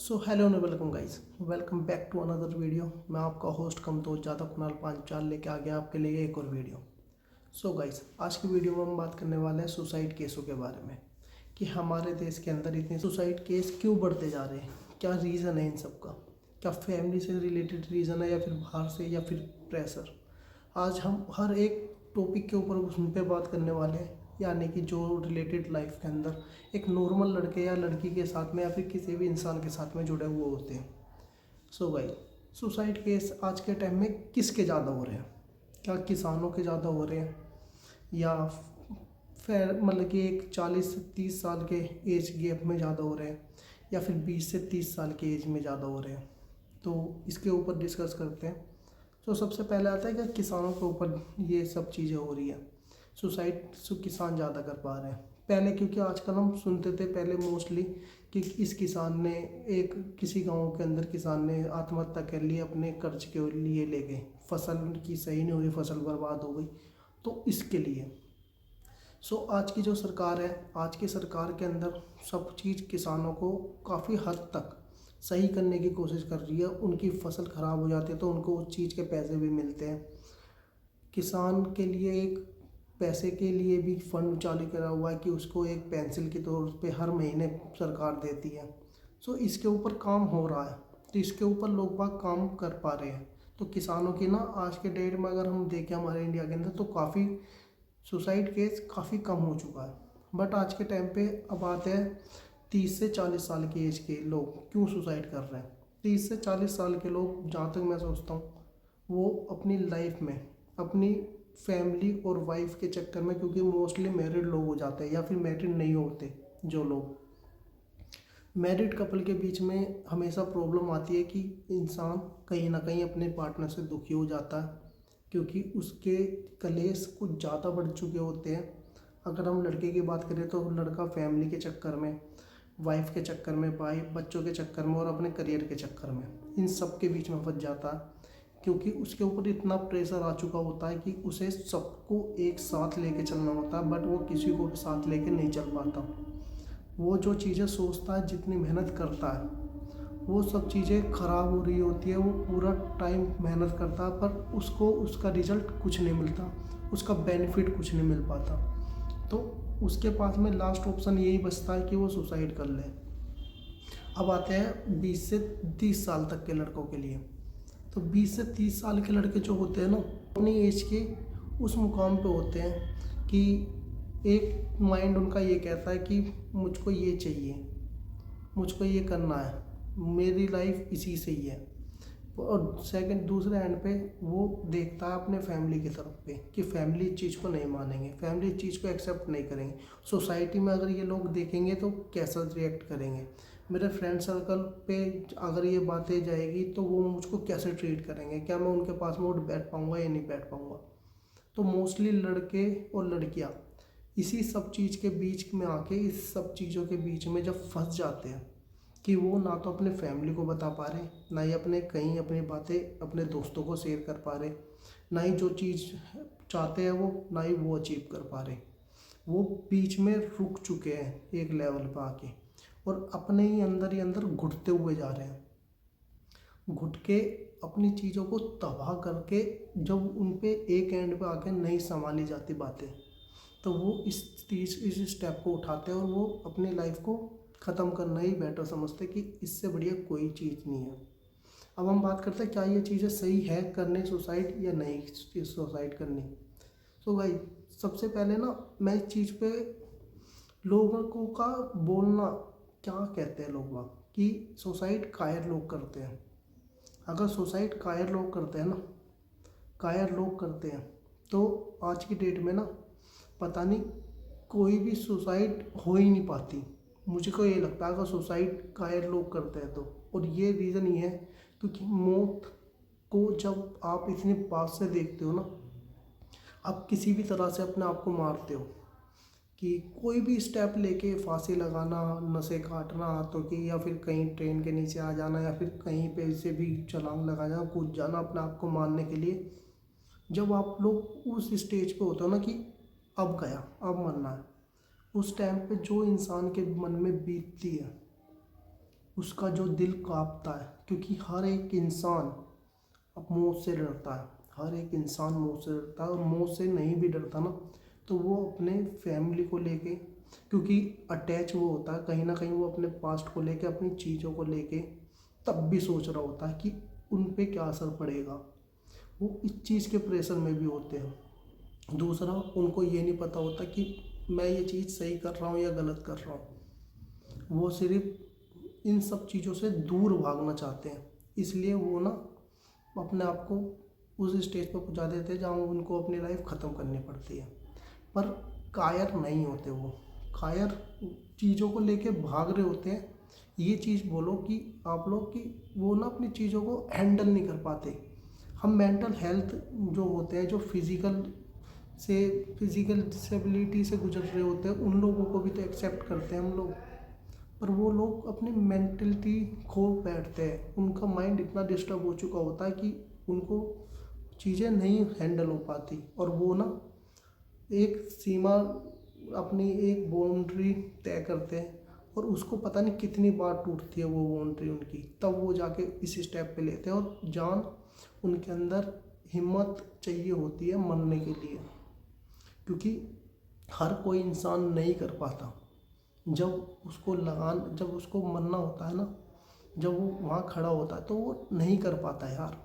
So hello and welcome guys, welcome back to another video. मैं आपका host कमतोज ज़्यादा कुणाल पांचाल लेके आ गया आपके लिए एक और वीडियो। सो गाइस, आज की वीडियो में हम बात करने वाले हैं सुसाइड केसों के बारे में कि हमारे देश के अंदर इतने सुसाइड केस क्यों बढ़ते जा रहे हैं, क्या रीज़न है इन सब का, क्या फैमिली से रिलेटेड रीज़न है या फिर बाहर से या फिर प्रेशर। आज हम हर एक टॉपिक के ऊपर उन पर बात करने वाले हैं, यानी कि जो रिलेटेड लाइफ के अंदर एक नॉर्मल लड़के या लड़की के साथ में या फिर किसी भी इंसान के साथ में जुड़े हुए होते हैं। सो भाई, सुसाइड केस आज के टाइम में किसके ज़्यादा हो रहे हैं? क्या किसानों के ज़्यादा हो रहे हैं या फिर मतलब कि एक 40 से 30 साल के एज गैप में ज़्यादा हो रहे हैं या फिर 20 से 30 साल के एज में ज़्यादा हो रहे हैं? तो इसके ऊपर डिस्कस करते हैं। तो सबसे पहले आता है कि किसानों के ऊपर ये सब चीज़ें हो रही हैं, सुसाइड किसान ज़्यादा कर पा रहे हैं पहले, क्योंकि आजकल हम सुनते थे पहले मोस्टली कि इस किसान ने एक किसी गांव के अंदर किसान ने आत्महत्या कर ली, अपने कर्ज के लिए ले गए, फसल की सही नहीं हुई, फसल बर्बाद हो गई, तो इसके लिए। सो आज की जो सरकार है, आज की सरकार के अंदर सब चीज़ किसानों को काफ़ी हद तक सही करने की कोशिश कर रही है। उनकी फसल ख़राब हो जाती है तो उनको उस चीज़ के पैसे भी मिलते हैं। किसान के लिए एक पैसे के लिए भी फंड चालू करा हुआ है कि उसको एक पेंसिल के तौर पे हर महीने सरकार देती है। सो इसके ऊपर काम हो रहा है, तो इसके ऊपर लोग बाग काम कर पा रहे हैं। तो किसानों की ना आज के डेट में अगर हम देखें हमारे इंडिया के अंदर तो काफ़ी सुसाइड केस काफ़ी कम हो चुका है। बट आज के टाइम पे अब आते हैं 30 से 40 साल की एज के लोग क्यों सुसाइड कर रहे हैं। 30 से 40 साल के लोग, जहाँ तक मैं सोचता हूँ, वो अपनी लाइफ में अपनी फैमिली और वाइफ के चक्कर में, क्योंकि मोस्टली मैरिड लोग हो जाते हैं या फिर मैरिड नहीं होते, जो लोग मैरिड कपल के बीच में हमेशा प्रॉब्लम आती है कि इंसान कहीं ना कहीं अपने पार्टनर से दुखी हो जाता है, क्योंकि उसके कलेश कुछ ज़्यादा बढ़ चुके होते हैं। अगर हम लड़के की बात करें तो लड़का फैमिली के चक्कर में, वाइफ के चक्कर में, भाई बच्चों के चक्कर में और अपने करियर के चक्कर में, इन सब के बीच में फंस जाता है, क्योंकि उसके ऊपर इतना प्रेशर आ चुका होता है कि उसे सबको एक साथ लेके चलना होता है, बट वो किसी को भी साथ लेके नहीं चल पाता। वो जो चीज़ें सोचता है, जितनी मेहनत करता है, वो सब चीज़ें ख़राब हो रही होती है। वो पूरा टाइम मेहनत करता है पर उसको उसका रिजल्ट कुछ नहीं मिलता, उसका बेनिफिट कुछ नहीं मिल पाता। तो उसके पास में लास्ट ऑप्शन यही बचता है कि वो सुसाइड कर ले। अब आते हैं 20 से 30 साल तक के लड़कों के लिए। तो 20 से 30 साल के लड़के जो होते हैं ना, अपनी एज के उस मुकाम पे होते हैं कि एक माइंड उनका ये कहता है कि मुझको ये चाहिए, मुझको ये करना है, मेरी लाइफ इसी से ही है। और सेकंड दूसरे एंड पे वो देखता है अपने फैमिली की तरफ पे कि फैमिली इस चीज़ को नहीं मानेंगे, फैमिली इस चीज़ को एक्सेप्ट नहीं करेंगे, सोसाइटी में अगर ये लोग देखेंगे तो कैसा रिएक्ट करेंगे, मेरे फ्रेंड सर्कल पे अगर ये बातें जाएगी तो वो मुझको कैसे ट्रीट करेंगे, क्या मैं उनके पास में उठ बैठ पाऊँगा या नहीं बैठ पाऊँगा। तो मोस्टली लड़के और लड़कियाँ इसी सब चीज़ के बीच में आके, इस सब चीज़ों के बीच में जब फंस जाते हैं कि वो ना तो अपने फैमिली को बता पा रहे, ना ही अपने कहीं अपनी बातें अपने दोस्तों को शेयर कर पा रहे, ना ही जो चीज़ चाहते हैं वो, ना ही वो अचीव कर पा रहे। वो बीच में रुक चुके हैं एक लेवल पर आके और अपने ही अंदर घुटते हुए जा रहे हैं। घुट के अपनी चीज़ों को तबाह करके जब उन पे एक एंड पे आके नहीं संभाली जाती बातें, तो वो इस स्टेप को उठाते हैं और वो अपनी लाइफ को ख़त्म करना ही बेटर समझते कि इससे बढ़िया कोई चीज़ नहीं है। अब हम बात करते हैं क्या ये चीज़ें सही है करने सुसाइड या नहीं सुसाइड करनी। तो भाई, सबसे पहले ना मैं इस चीज़ पे लोगों को का बोलना, क्या कहते हैं लोग वहाँ कि सुसाइड कायर लोग करते हैं। अगर सुसाइड कायर लोग करते हैं ना, कायर लोग करते हैं, तो आज की डेट में ना पता नहीं कोई भी सुसाइड हो ही नहीं पाती। मुझे को ये लगता है अगर सुसाइड कायर लोग करते हैं तो, और ये रीज़न ये है क्योंकि मौत को जब आप इतने पास से देखते हो ना, आप किसी भी तरह से अपने आप को मारते हो कि कोई भी स्टेप लेके फांसी लगाना, नसें काटना हाथों की, या फिर कहीं ट्रेन के नीचे आ जाना, या फिर कहीं पे से भी छलांग लगा जाना, कूद जाना अपने आप को मारने के लिए। जब आप लोग उस स्टेज पे होते हो ना कि अब गया, अब मरना है, उस टाइम पे जो इंसान के मन में बीतती है उसका जो दिल कांपता है, क्योंकि हर एक इंसान अब मौत से डरता है। हर एक इंसान मौत से डरता है, और मौत से नहीं भी डरता ना तो वो अपने फैमिली को लेके, क्योंकि अटैच वो होता है कहीं ना कहीं, वो अपने पास्ट को लेके, अपनी चीज़ों को लेके तब भी सोच रहा होता है कि उन पे क्या असर पड़ेगा। वो इस चीज़ के प्रेशर में भी होते हैं। दूसरा, उनको ये नहीं पता होता कि मैं ये चीज़ सही कर रहा हूँ या गलत कर रहा हूँ। वो सिर्फ इन सब चीज़ों से दूर भागना चाहते हैं, इसलिए वो ना अपने आप को उस स्टेज पर पहुंचा देते हैं जहाँ उनको अपनी लाइफ ख़त्म करनी पड़ती है। पर कायर नहीं होते वो। कायर चीज़ों को लेके भाग रहे होते हैं। ये चीज़ बोलो कि आप लोग कि वो ना अपनी चीज़ों को हैंडल नहीं कर पाते। हम मेंटल हेल्थ जो होते हैं, जो फिज़िकल डिसेबिलिटी से गुजर रहे होते हैं, उन लोगों को भी तो एक्सेप्ट करते हैं हम लोग। पर वो लोग अपनी मेंटलिटी खो बैठते हैं। उनका माइंड इतना डिस्टर्ब हो चुका होता है कि उनको चीज़ें नहीं हैंडल हो पाती, और वो ना एक सीमा, अपनी एक बाउंड्री तय करते हैं, और उसको पता नहीं कितनी बार टूटती है वो बाउंड्री उनकी, तब वो जाके इस स्टेप पे लेते हैं। और जान उनके अंदर हिम्मत चाहिए होती है मरने के लिए, क्योंकि हर कोई इंसान नहीं कर पाता। जब उसको मरना होता है ना, जब वो वहाँ खड़ा होता है तो वो नहीं कर पाता यार।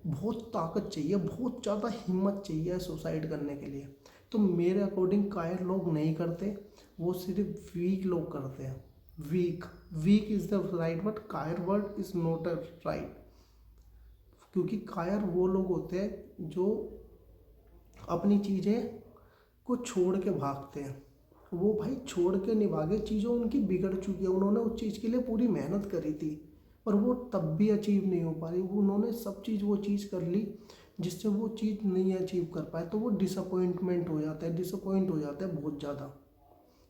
बहुत ताकत चाहिए, बहुत ज़्यादा हिम्मत चाहिए सुसाइड करने के लिए। तो मेरे अकॉर्डिंग कायर लोग नहीं करते, वो सिर्फ वीक लोग करते हैं। Weak weak is the right word, कायर word is not a right. क्योंकि कायर वो लोग होते हैं जो अपनी चीज़ें को छोड़ के भागते हैं। वो भाई छोड़ के नहीं भागे, चीज़ों उनकी बिगड़ चुकी है, उन्होंने उस चीज़ के लिए पूरी मेहनत करी थी, पर वो तब भी अचीव नहीं हो पा रही। उन्होंने सब चीज़ वो चीज़ कर ली जिससे वो चीज़ नहीं अचीव कर पाए, तो वो डिसअपॉइंट हो जाता है बहुत ज़्यादा,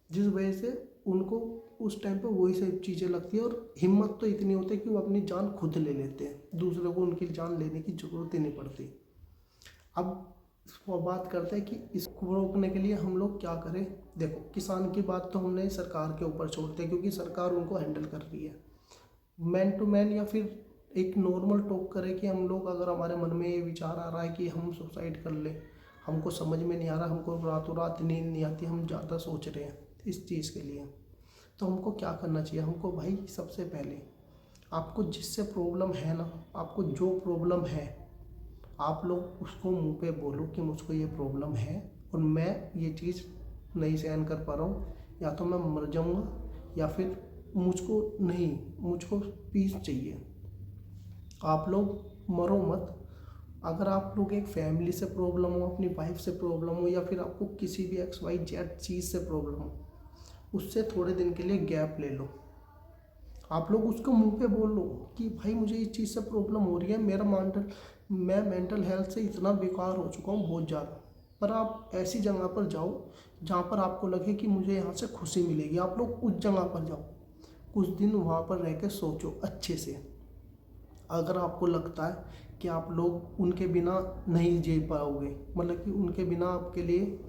जिस वजह से उनको उस टाइम पे वही सब चीज़ें लगती है। और हिम्मत तो इतनी होती है कि वो अपनी जान खुद ले लेते हैं, दूसरे को उनकी जान लेने की ज़रूरत ही नहीं पड़ती। अब वो बात करते हैं कि इसको रोकने के लिए हम लोग क्या करें। देखो, किसान की बात तो हमने सरकार के ऊपर छोड़ते हैं, क्योंकि सरकार उनको हैंडल कर रही है। मैन टू मैन या फिर एक नॉर्मल टॉक करें कि हम लोग, अगर हमारे मन में ये विचार आ रहा है कि हम सुसाइड कर लें, हमको समझ में नहीं आ रहा, हमको रातों रात नींद नहीं आती, हम ज़्यादा सोच रहे हैं इस चीज़ के लिए, तो हमको क्या करना चाहिए। हमको भाई सबसे पहले, आपको जिससे प्रॉब्लम है ना, आपको जो प्रॉब्लम है, आप लोग उसको मुंह पे बोलो कि मुझको ये प्रॉब्लम है और मैं ये चीज़ नहीं सहन कर पा रहा हूँ, या तो मैं मर जाऊँगा या फिर मुझको पीस चाहिए। आप लोग मरो मत। अगर आप लोग एक फैमिली से प्रॉब्लम हो, अपनी वाइफ से प्रॉब्लम हो, या फिर आपको किसी भी XYZ चीज़ से प्रॉब्लम हो, उससे थोड़े दिन के लिए गैप ले लो। आप लोग उसको मुंह पे बोल लो कि भाई मुझे इस चीज़ से प्रॉब्लम हो रही है, मैं मेंटल हेल्थ से इतना बेकार हो चुका हूँ बहुत ज़्यादा। पर आप ऐसी जगह पर जाओ जहाँ पर आपको लगे कि मुझे यहाँ से खुशी मिलेगी। आप लोग उस जगह पर जाओ, कुछ दिन वहाँ पर रह के सोचो अच्छे से। अगर आपको लगता है कि आप लोग उनके बिना नहीं जी पाओगे, मतलब कि उनके बिना आपके लिए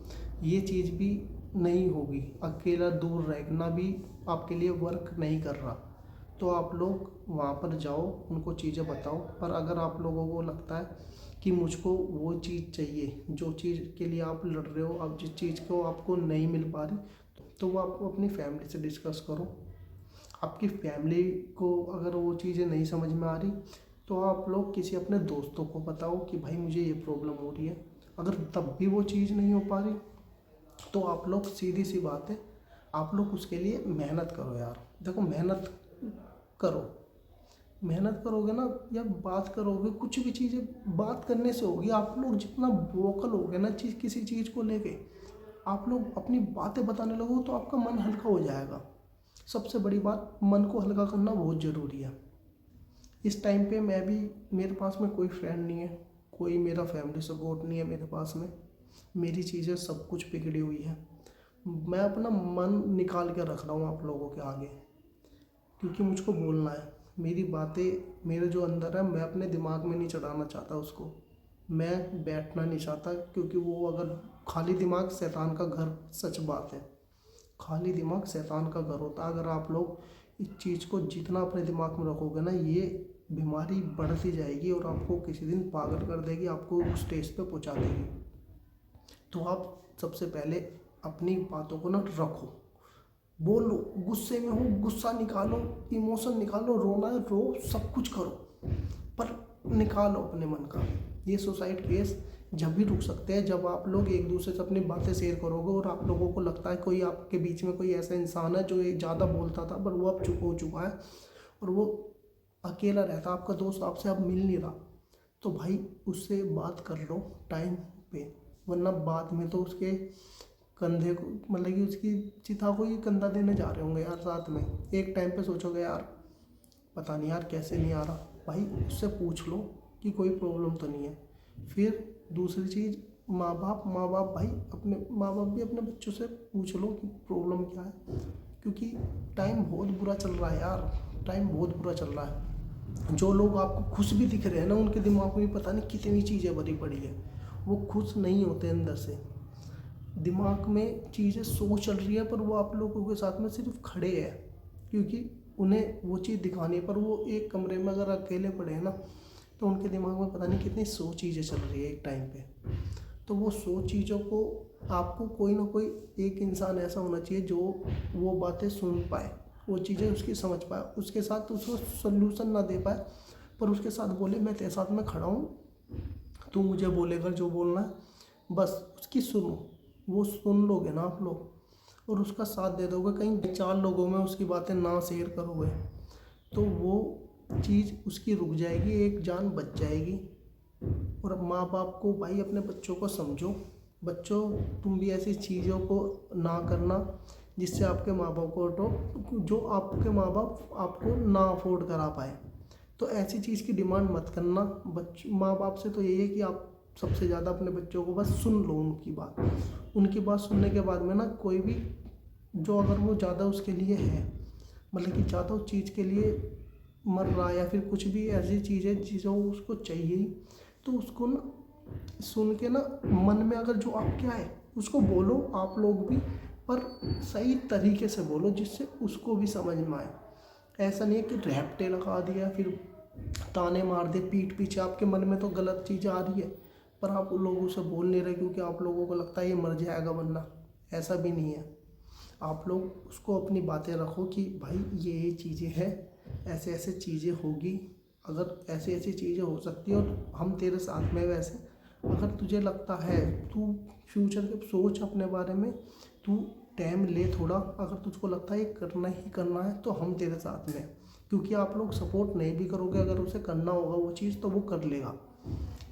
ये चीज़ भी नहीं होगी, अकेला दूर रहना भी आपके लिए वर्क नहीं कर रहा, तो आप लोग वहाँ पर जाओ, उनको चीज़ें बताओ। पर अगर आप लोगों को लगता है कि मुझको वो चीज़ चाहिए जो चीज़ के लिए आप लड़ रहे हो, अब जिस चीज़ को आपको नहीं मिल पा रही, तो वो आपको अपनी फैमिली से डिस्कस करो। आपकी फैमिली को अगर वो चीज़ें नहीं समझ में आ रही, तो आप लोग किसी अपने दोस्तों को बताओ कि भाई मुझे ये प्रॉब्लम हो रही है। अगर तब भी वो चीज़ नहीं हो पा रही, तो आप लोग, सीधी सी बात है, आप लोग उसके लिए मेहनत करो यार। देखो, करो मेहनत करोगे ना, या बात करोगे, कुछ भी चीज़ें बात करने से होगी। आप लोग जितना वोकल होगे ना किसी चीज़ को लेके, आप लोग अपनी बातें बताने लगो, तो आपका मन हल्का हो जाएगा। सबसे बड़ी बात, मन को हल्का करना बहुत ज़रूरी है। इस टाइम पे मेरे पास में कोई फ्रेंड नहीं है, कोई मेरा फैमिली सपोर्ट नहीं है मेरे पास में, मेरी चीज़ें सब कुछ बिगड़ी हुई है। मैं अपना मन निकाल के रख रहा हूँ आप लोगों के आगे, क्योंकि मुझको बोलना है। मेरी बातें, मेरे जो अंदर है, मैं अपने दिमाग में नहीं चढ़ाना चाहता उसको, मैं बैठना नहीं चाहता, क्योंकि वो अगर खाली दिमाग शैतान का घर, सच बात है, खाली दिमाग शैतान का घर होता है। अगर आप लोग इस चीज़ को जितना अपने दिमाग में रखोगे ना, ये बीमारी बढ़ती जाएगी और आपको किसी दिन पागल कर देगी, आपको उस स्टेज पे पहुंचा देगी। तो आप सबसे पहले अपनी बातों को ना रखो, बोलो, गुस्से में हो गुस्सा निकालो, इमोशन निकालो, रोना है रो, सब कुछ करो, पर निकालो अपने मन का। ये सुसाइड केस जब भी रुक सकते हैं जब आप लोग एक दूसरे से अपनी बातें शेयर करोगे और आप लोगों को लगता है कोई आपके बीच में कोई ऐसा इंसान है जो ज़्यादा बोलता था पर वो अब चुप हो चुका है और वो अकेला रहता, आपका दोस्त आपसे अब मिल नहीं रहा, तो भाई उससे बात कर लो टाइम पे, वरना बाद में तो उसके कंधे को, मतलब कि उसकी चिता को ही कंधा देने जा रहे होंगे यार साथ में। एक टाइम पे सोचोगे यार पता नहीं यार कैसे नहीं आ रहा, भाई उससे पूछ लो कि कोई प्रॉब्लम तो नहीं है। फिर दूसरी चीज़, माँ बाप भाई, अपने माँ बाप भी अपने बच्चों से पूछ लो कि प्रॉब्लम क्या है, क्योंकि टाइम बहुत बुरा चल रहा है यार, टाइम बहुत बुरा चल रहा है। जो लोग आपको खुश भी दिख रहे हैं ना, उनके दिमाग में पता नहीं कितनी चीज़ें भरी पड़ी है, वो खुश नहीं होते अंदर से, दिमाग में चीज़ें सो चल रही है पर वो आप लोगों के साथ में सिर्फ खड़े हैं, क्योंकि उन्हें वो चीज़ दिखाने पर वो एक कमरे में अगर अकेले पड़े हैं ना, तो उनके दिमाग में पता नहीं कितनी 100 चीज़ें चल रही है एक टाइम पे। तो वो 100 चीज़ों को आपको कोई ना कोई एक इंसान ऐसा होना चाहिए जो वो बातें सुन पाए, वो चीज़ें उसकी समझ पाए, उसके साथ उसको सोल्यूशन ना दे पाए पर उसके साथ बोले मैं तेरे साथ में खड़ा हूँ, तू मुझे बोलेगा जो बोलना है, बस उसकी सुनो। वो सुन लोगे ना आप लोग और उसका साथ दे दोगे, कहीं 4 लोगों में उसकी बातें ना शेयर करोगे तो वो चीज़ उसकी रुक जाएगी, एक जान बच जाएगी। और माँ बाप को भाई अपने बच्चों को समझो, बच्चों तुम भी ऐसी चीज़ों को ना करना जिससे आपके माँ बाप को जो आपके माँ बाप आपको ना अफोर्ड करा पाए, तो ऐसी चीज़ की डिमांड मत करना। माँ बाप से तो यही है कि आप सबसे ज़्यादा अपने बच्चों को बस सुन लो, उनकी बात सुनने के बाद में ना कोई भी जो अगर वो ज़्यादा उसके लिए है, मतलब कि ज़्यादा उस चीज़ के लिए मर रहा है या फिर कुछ भी ऐसी चीज़ है जो उसको चाहिए, तो उसको ना सुन के ना मन में अगर जो आपके आए उसको बोलो आप लोग भी, पर सही तरीके से बोलो जिससे उसको भी समझ में आए। ऐसा नहीं है कि रैप्टे लगा दिया फिर ताने मार दे पीठ पीछे, आपके मन में तो गलत चीज़ आ रही है पर आप लोगों से बोल नहीं रहे क्योंकि आप लोगों को लगता है ये मर जाएगा, वरना ऐसा भी नहीं है। आप लोग उसको अपनी बातें रखो कि भाई ये चीज़ें हैं, ऐसे ऐसे चीज़ें होगी, अगर ऐसी ऐसी चीज़ें हो सकती है और हम तेरे साथ में, वैसे अगर तुझे लगता है तू फ्यूचर के सोच अपने बारे में, तू टाइम ले थोड़ा, अगर तुझको लगता है ये करना ही करना है तो हम तेरे साथ में, क्योंकि आप लोग सपोर्ट नहीं भी करोगे, अगर उसे करना होगा वो चीज़ तो वो कर लेगा,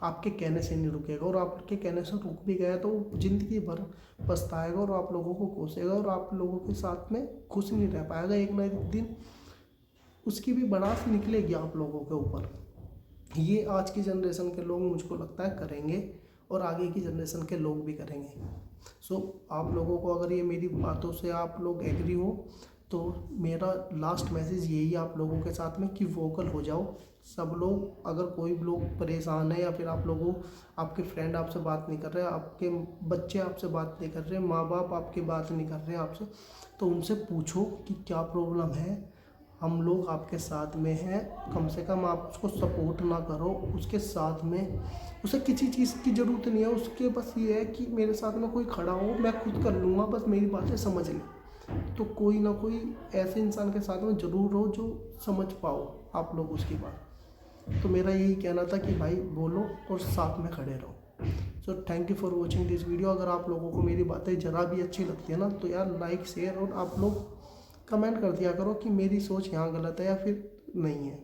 आपके कहने से नहीं रुकेगा, और आपके कहने से रुक भी गया तो ज़िंदगी भर पछताएगा और आप लोगों को कोसेगा और आप लोगों के साथ में खुश नहीं रह पाएगा। एक ना एक दिन उसकी भी भड़ास निकलेगी आप लोगों के ऊपर। ये आज की जनरेशन के लोग मुझको लगता है करेंगे और आगे की जनरेशन के लोग भी करेंगे। सो आप लोगों को अगर ये मेरी बातों से आप लोग एग्री हो तो मेरा लास्ट मैसेज यही है आप लोगों के साथ में कि वोकल हो जाओ सब लोग। अगर कोई लोग परेशान है या फिर आप लोगों, आपके फ्रेंड आपसे बात नहीं कर रहे, आपके बच्चे आपसे बात नहीं कर रहे, माँ बाप आपकी बात नहीं कर रहे आपसे, तो उनसे पूछो कि क्या प्रॉब्लम है, हम लोग आपके साथ में हैं। कम से कम आप उसको सपोर्ट ना करो, उसके साथ में उसे किसी चीज़ की ज़रूरत नहीं है, उसके बस ये है कि मेरे साथ में कोई खड़ा हो, मैं खुद कर लूँगा, बस मेरी बातें समझ ले। तो कोई ना कोई ऐसे इंसान के साथ में ज़रूर हो जो समझ पाओ आप लोग उसकी बात। तो मेरा यही कहना था कि भाई बोलो और साथ में खड़े रहो। So thank you for watching this video. अगर आप लोगों को मेरी बातें ज़रा भी अच्छी लगती है ना तो यार लाइक शेयर और आप लोग कमेंट कर दिया करो कि मेरी सोच यहाँ गलत है या फिर नहीं है।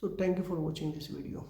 So thank you for watching this video.